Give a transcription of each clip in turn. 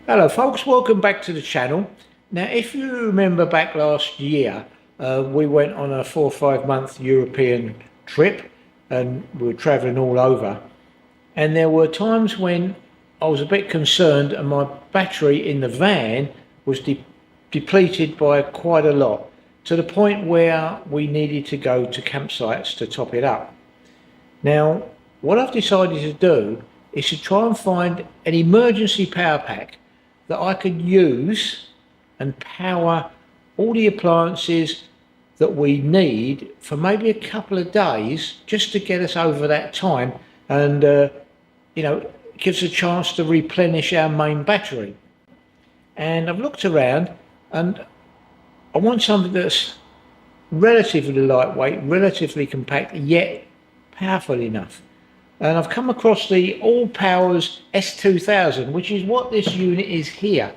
Hello folks, welcome back to the channel. Now if you remember back last year, we went on a 4 or 5 month European trip and we were travelling all over, and there were times when I was a bit concerned and my battery in the van was depleted by quite a lot, to the point where we needed to go to campsites to top it up. Now what I've decided to do is to try and find an emergency power pack that I could use and power all the appliances that we need for maybe a couple of days, just to get us over that time, and you know, gives a chance to replenish our main battery. And I've looked around and I want something that's relatively lightweight, relatively compact, yet powerful enough. And I've come across the AllPowers S2000, which is what this unit is here.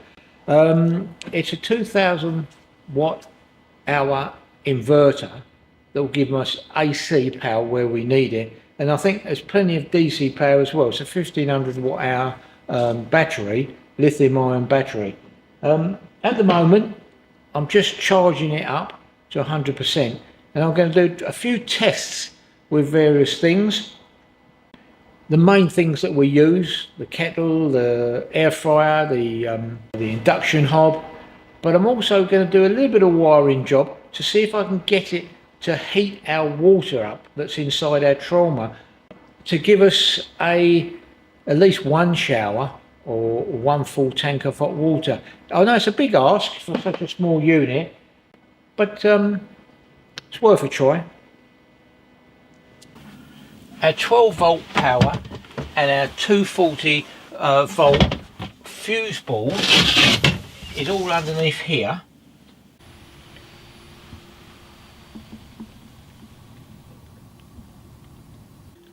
It's a 2000 watt hour inverter that will give us AC power where we need it, and I think there's plenty of DC power as well. It's a 1500 watt hour battery, lithium ion battery. At the moment I'm just charging it up to 100%, and I'm going to do a few tests with various things. The main things that we use: the kettle, the air fryer, the induction hob. But I'm also going to do a little bit of wiring job to see if I can get it to heat our water up that's inside our trauma, to give us at least one shower or one full tank of hot water. I know it's a big ask for such a small unit, but it's worth a try. Our 12 volt power and our 240 volt fuse board is all underneath here.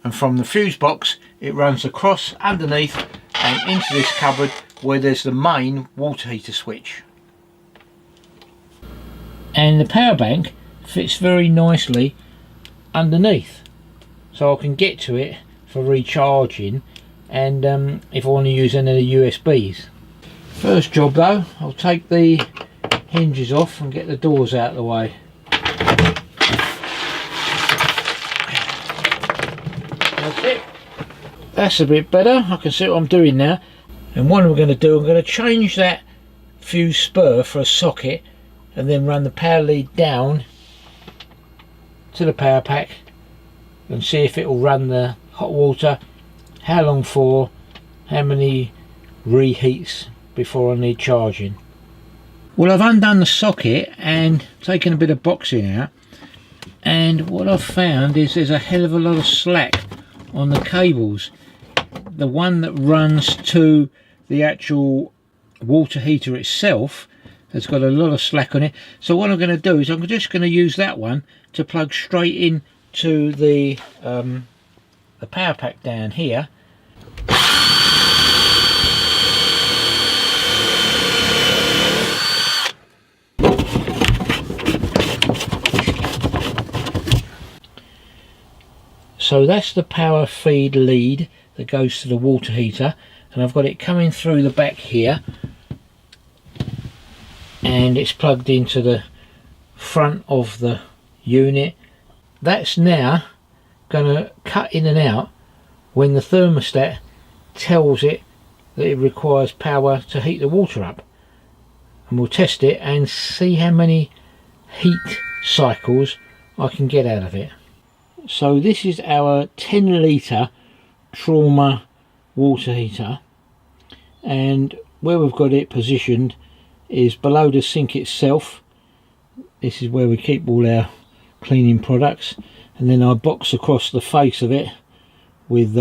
And from the fuse box it runs across underneath and into this cupboard where there's the main water heater switch. And the power bank fits very nicely underneath, so I can get to it for recharging, and if I want to use any of the USBs. First job though, I'll take the hinges off and get the doors out of the way. That's it. That's a bit better. I can see what I'm doing now. And what I'm going to do, I'm going to change that fuse spur for a socket and then run the power lead down to the power pack and see if it will run the hot water, how long for, how many reheats before I need charging. Well, I've undone the socket and taken a bit of boxing out, and what I've found is there's a hell of a lot of slack on the cables. The one that runs to the actual water heater itself has got a lot of slack on it, so what I'm going to do is I'm just going to use that one to plug straight in to the power pack down here. So that's the power feed lead that goes to the water heater, and I've got it coming through the back here, and it's plugged into the front of the unit. That's now going to cut in and out when the thermostat tells it that it requires power to heat the water up, and we'll test it and see how many heat cycles I can get out of it. So this is our 10 litre trauma water heater, and where we've got it positioned is below the sink itself. This is where we keep all our cleaning products, and then I box across the face of it with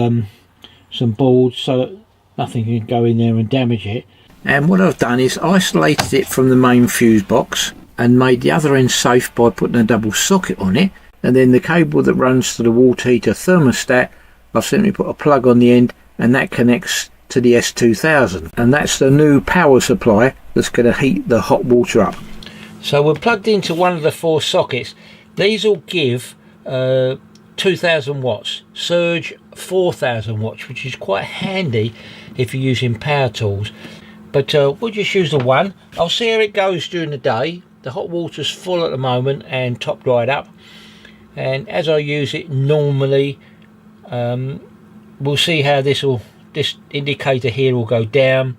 some boards so that nothing can go in there and damage it. And what I've done is isolated it from the main fuse box and made the other end safe by putting a double socket on it, and then the cable that runs to the water heater thermostat, I've simply put a plug on the end, and that connects to the S2000, and that's the new power supply that's going to heat the hot water up. So we're plugged into one of the 4 sockets. These will give 2000 watts, surge 4000 watts, which is quite handy if you're using power tools. but we'll just use the one. I'll see how it goes during the day. The hot water's full at the moment and top dried up, and as I use it normally, we'll see how this indicator here will go down,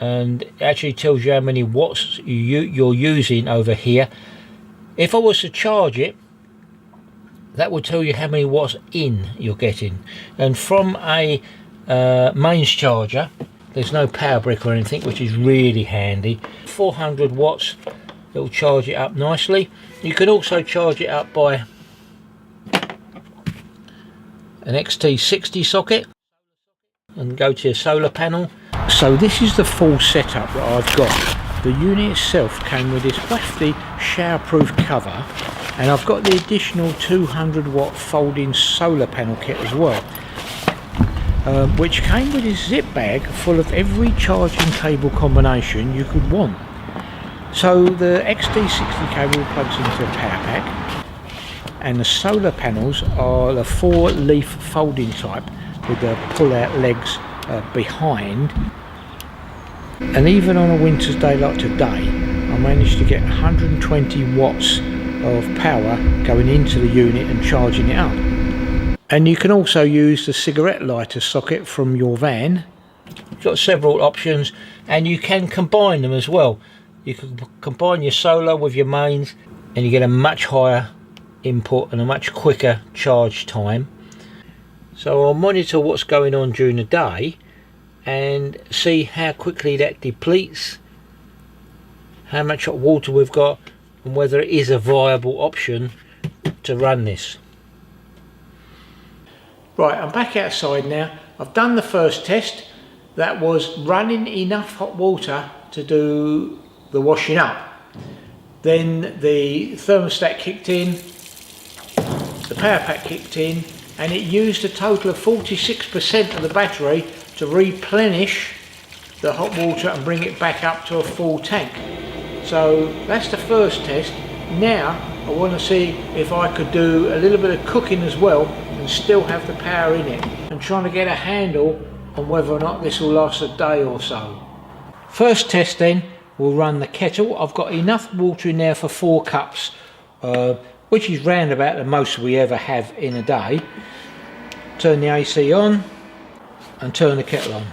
and it actually tells you how many watts you're using over here. If I was to charge it, that will tell you how many watts in you're getting. And from a mains charger, there's no power brick or anything, which is really handy. 400 watts, it'll charge it up nicely. You can also charge it up by an XT60 socket and go to your solar panel. So this is the full setup that I've got. The unit itself came with this hefty showerproof cover, and I've got the additional 200 watt folding solar panel kit as well, which came with this zip bag full of every charging cable combination you could want. So the XT60 cable plugs into a power pack, and the solar panels are the 4-leaf folding type with the pull-out legs behind. And even on a winter's day like today, I managed to get 120 watts of power going into the unit and charging it up. And you can also use the cigarette lighter socket from your van. You've got several options, and you can combine them as well. You can combine your solar with your mains, and you get a much higher input and a much quicker charge time. So I'll monitor what's going on during the day and see how quickly that depletes, how much hot water we've got, and whether it is a viable option to run this. Right, I'm back outside now. I've done the first test. That was running enough hot water to do the washing up. Then the thermostat kicked in, the power pack kicked in, and it used a total of 46% of the battery to replenish the hot water and bring it back up to a full tank. So that's the first test. Now I want to see if I could do a little bit of cooking as well and still have the power in it. I'm trying to get a handle on whether or not this will last a day or so. First test then, we'll run the kettle. I've got enough water in there for 4 cups, which is round about the most we ever have in a day. Turn the AC on and turn the kettle on.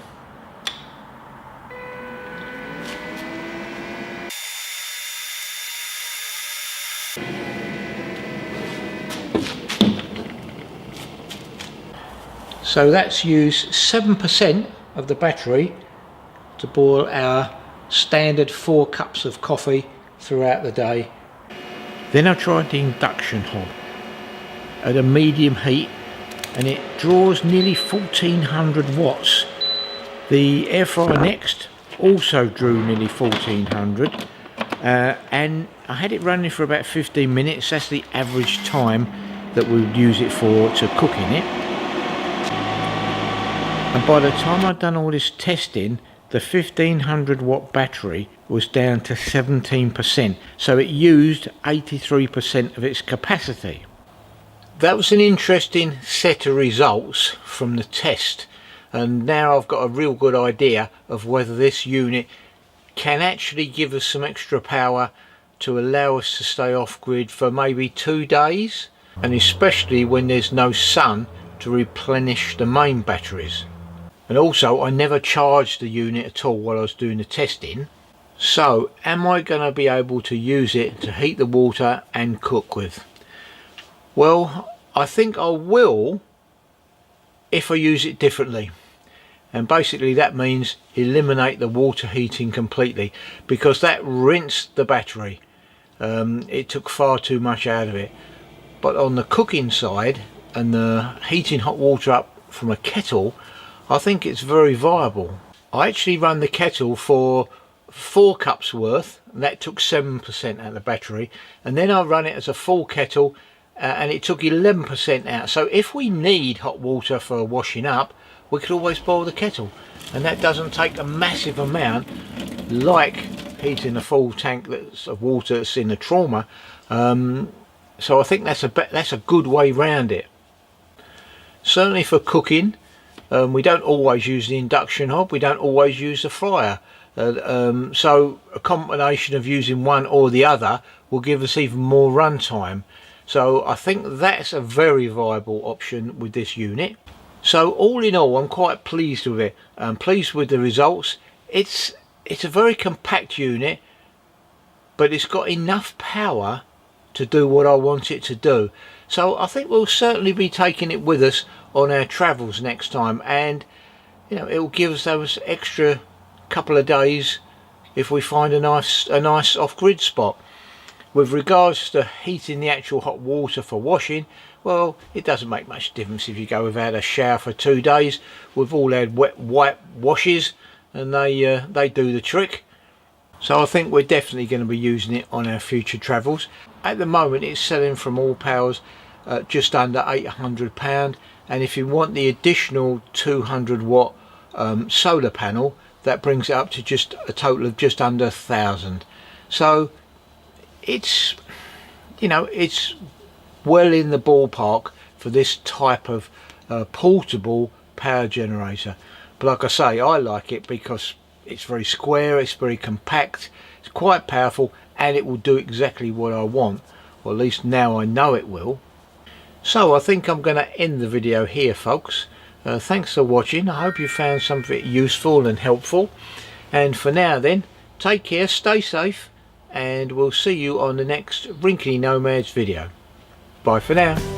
So that's used 7% of the battery to boil our standard 4 cups of coffee throughout the day. Then I tried the induction hob at a medium heat, and it draws nearly 1400 watts. The air fryer next also drew nearly 1400, and I had it running for about 15 minutes. That's the average time that we would use it for to cook in it. And by the time I'd done all this testing, the 1500 watt battery was down to 17%, so it used 83% of its capacity. That was an interesting set of results from the test, and now I've got a real good idea of whether this unit can actually give us some extra power to allow us to stay off grid for maybe 2 days, and especially when there's no sun to replenish the main batteries. And also, I never charged the unit at all while I was doing the testing. So, am I going to be able to use it to heat the water and cook with? Well, I think I will if I use it differently. And basically that means eliminate the water heating completely, because that rinsed the battery. It took far too much out of it. But on the cooking side and the heating hot water up from a kettle, I think it's very viable. I actually run the kettle for 4 cups worth, and that took 7% out of the battery, and then I run it as a full kettle, and it took 11% out. So if we need hot water for washing up, we could always boil the kettle, and that doesn't take a massive amount like heating a full tank of water that's in the trauma. So I think that's a good way round it. Certainly for cooking, We don't always use the induction hob, we don't always use the fryer. So a combination of using one or the other will give us even more runtime. So I think that's a very viable option with this unit. So all in all, I'm quite pleased with it. I'm pleased with the results. It's a very compact unit, but it's got enough power to do what I want it to do. So I think we'll certainly be taking it with us on our travels next time, and you know, it will give us those extra couple of days if we find a nice off-grid spot. With regards to heating the actual hot water for washing, well, it doesn't make much difference if you go without a shower for 2 days. We've all had wet white washes, and they do the trick. So I think we're definitely going to be using it on our future travels. At the moment it's selling from AllPowers just under £800, and if you want the additional 200 watt solar panel, that brings it up to just a total of just under 1,000. So it's, you know, it's well in the ballpark for this type of portable power generator. But like I say, I like it because it's very square, it's very compact, it's quite powerful, and it will do exactly what I want, or at least now I know it will. So I think I'm going to end the video here, folks. Thanks for watching. I hope you found something useful and helpful, and for now then, take care, stay safe, and we'll see you on the next Wrinkly Nomads video. Bye for now.